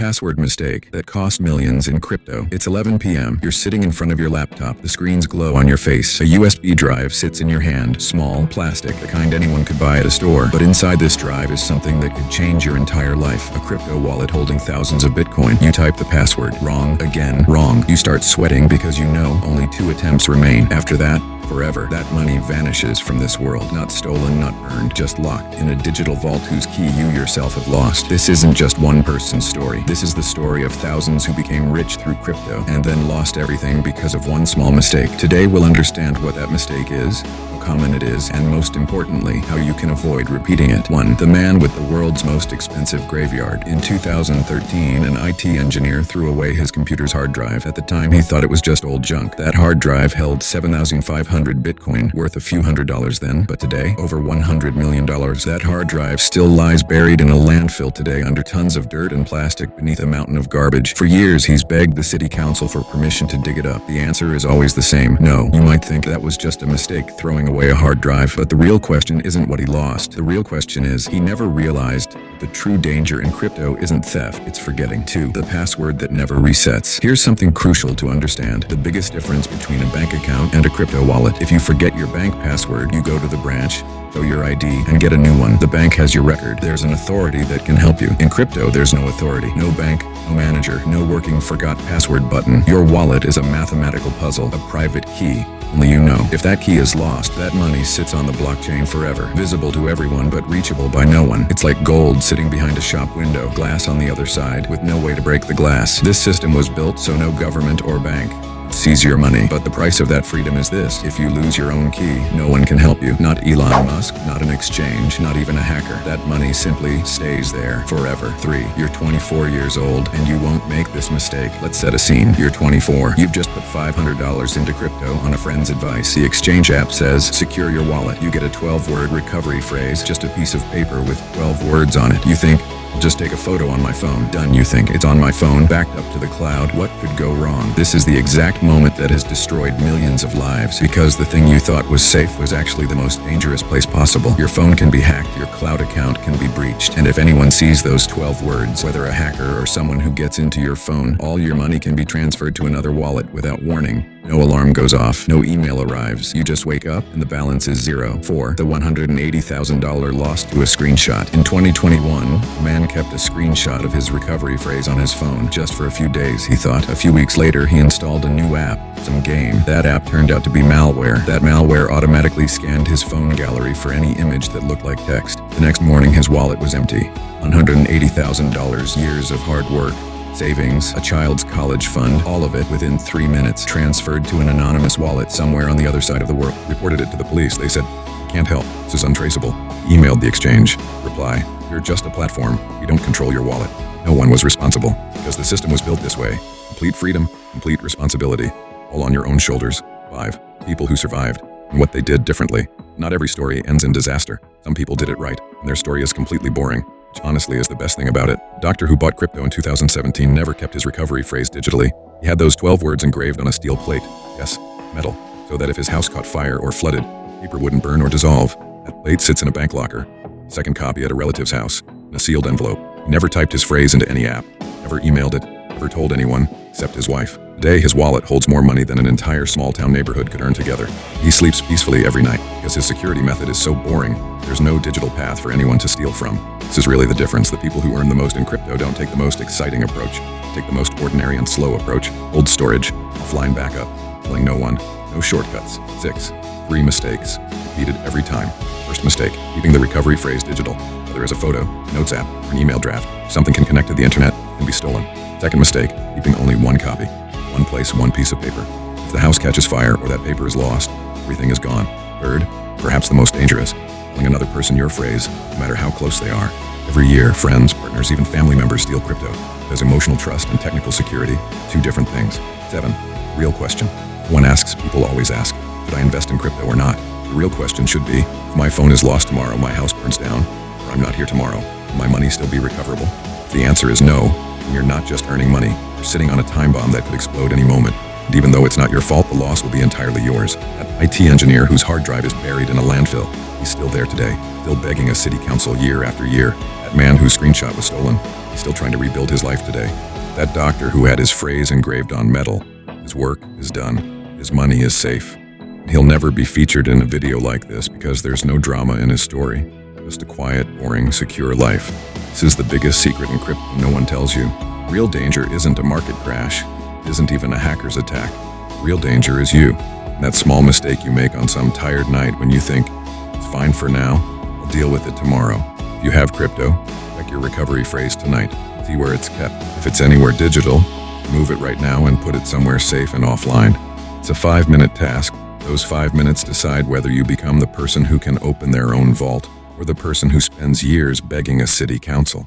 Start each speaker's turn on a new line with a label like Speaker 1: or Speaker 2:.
Speaker 1: Password mistake that cost millions in crypto. It's 11 p.m. You're sitting in front of your laptop. The screens glow on your face. A USB drive sits in your hand. Small, plastic, the kind anyone could buy at a store. But inside this drive is something that could change your entire life. A crypto wallet holding thousands of Bitcoin. You type the password. Wrong. Again. Wrong. You start sweating because you know only 2 attempts remain. After that, forever. That money vanishes from this world. Not stolen, not burned, just locked in a digital vault whose key you yourself have lost. This isn't just one person's story. This is the story of thousands who became rich through crypto and then lost everything because of one small mistake. Today we'll understand what that mistake is, how common it is, and most importantly, how you can avoid repeating it. 1. The man with the world's most expensive graveyard. In 2013, an IT engineer threw away his computer's hard drive. At the time, he thought it was just old junk. That hard drive held 7,500 Bitcoin, worth a few $100s then, but today, over $100 million. That hard drive still lies buried in a landfill today under tons of dirt and plastic beneath a mountain of garbage. For years, he's begged the city council for permission to dig it up. The answer is always the same. No. You might think that was just a mistake, throwing away a hard drive, but the real question isn't what he lost. The real question is, he never realized the true danger in crypto isn't theft, it's forgetting. 2. The password that never resets. Here's something crucial to understand. The biggest difference between a bank account and a crypto wallet. If you forget your bank password, you go to the branch, show your ID, and get a new one. The bank has your record. There's an authority that can help you. In crypto, there's no authority. No bank, no manager, no working forgot password button. Your wallet is a mathematical puzzle, a private key. Only you know. If that key is lost, that money sits on the blockchain forever, visible to everyone but reachable by no one. It's like gold sitting behind a shop window, glass on the other side, with no way to break the glass. This system was built so no government or bank seize your money. But the price of that freedom is this. If you lose your own key, no one can help you. Not Elon Musk, not an exchange, not even a hacker. That money simply stays there forever. 3. You're 24 years old and you won't make this mistake. Let's set a scene. You're 24. You've just put $500 into crypto on a friend's advice. The exchange app says, secure your wallet. You get a 12-word recovery phrase, just a piece of paper with 12 words on it. You think, I'll just take a photo on my phone. Done, you think. It's on my phone, backed up to the cloud. What could go wrong? This is the exact moment that has destroyed millions of lives, because the thing you thought was safe was actually the most dangerous place possible. Your phone can be hacked, your cloud account can be breached, and if anyone sees those 12 words, whether a hacker or someone who gets into your phone, all your money can be transferred to another wallet without warning. No alarm goes off, no email arrives. You just wake up and the balance is zero. 4. The $180,000 lost to a screenshot. In 2021, a man kept a screenshot of his recovery phrase on his phone just for a few days, he thought. A few weeks later, he installed a new app, some game. That app turned out to be malware. That malware automatically scanned his phone gallery for any image that looked like text. The next morning, his wallet was empty. $180,000, years of hard work, savings, a child's college fund, all of it within 3 minutes, transferred to an anonymous wallet somewhere on the other side of the world. Reported it to the police. They said, can't help, this is untraceable. Emailed the exchange. Reply, you're just a platform. We don't control your wallet. No one was responsible, because the system was built this way. Complete freedom, complete responsibility, all on your own shoulders. 5. People who survived, and what they did differently. Not every story ends in disaster. Some people did it right, and their story is completely boring, which honestly is the best thing about it. A doctor who bought crypto in 2017 never kept his recovery phrase digitally. He had those 12 words engraved on a steel plate, yes, metal, so that if his house caught fire or flooded, paper wouldn't burn or dissolve. That plate sits in a bank locker. Second copy at a relative's house, in a sealed envelope. He never typed his phrase into any app, never emailed it, never told anyone, except his wife. Today, his wallet holds more money than an entire small-town neighborhood could earn together. He sleeps peacefully every night because his security method is so boring, there's no digital path for anyone to steal from. This is really the difference. The people who earn the most in crypto don't take the most exciting approach. Take the most ordinary and slow approach. Old storage, offline backup, telling no one, no shortcuts. 6. 3 mistakes, repeated every time. First mistake, keeping the recovery phrase digital. Whether as a photo, notes app, or an email draft, something can connect to the internet and be stolen. Second mistake, keeping only one copy. One place, one piece of paper. If the house catches fire or that paper is lost, everything is gone. Third, perhaps the most dangerous, telling another person your phrase, no matter how close they are. Every year, friends, partners, even family members steal crypto. There's emotional trust and technical security, 2 different things. 7. Real question. One asks, people always ask, should I invest in crypto or not? The real question should be, if my phone is lost tomorrow, my house burns down, or I'm not here tomorrow, will my money still be recoverable? If the answer is no, then you're not just earning money, you're sitting on a time bomb that could explode any moment. And even though it's not your fault, the loss will be entirely yours. That IT engineer whose hard drive is buried in a landfill, he's still there today, still begging a city council year after year. That man whose screenshot was stolen, he's still trying to rebuild his life today. That doctor who had his phrase engraved on metal, his work is done, his money is safe. He'll never be featured in a video like this because there's no drama in his story. Just a quiet, boring, secure life. This is the biggest secret in crypto no one tells you. Real danger isn't a market crash. It isn't even a hacker's attack. Real danger is you. And that small mistake you make on some tired night when you think, it's fine for now, I'll deal with it tomorrow. If you have crypto, check your recovery phrase tonight. See where it's kept. If it's anywhere digital, move it right now and put it somewhere safe and offline. It's a 5-minute task. Those 5 minutes decide whether you become the person who can open their own vault or the person who spends years begging a city council.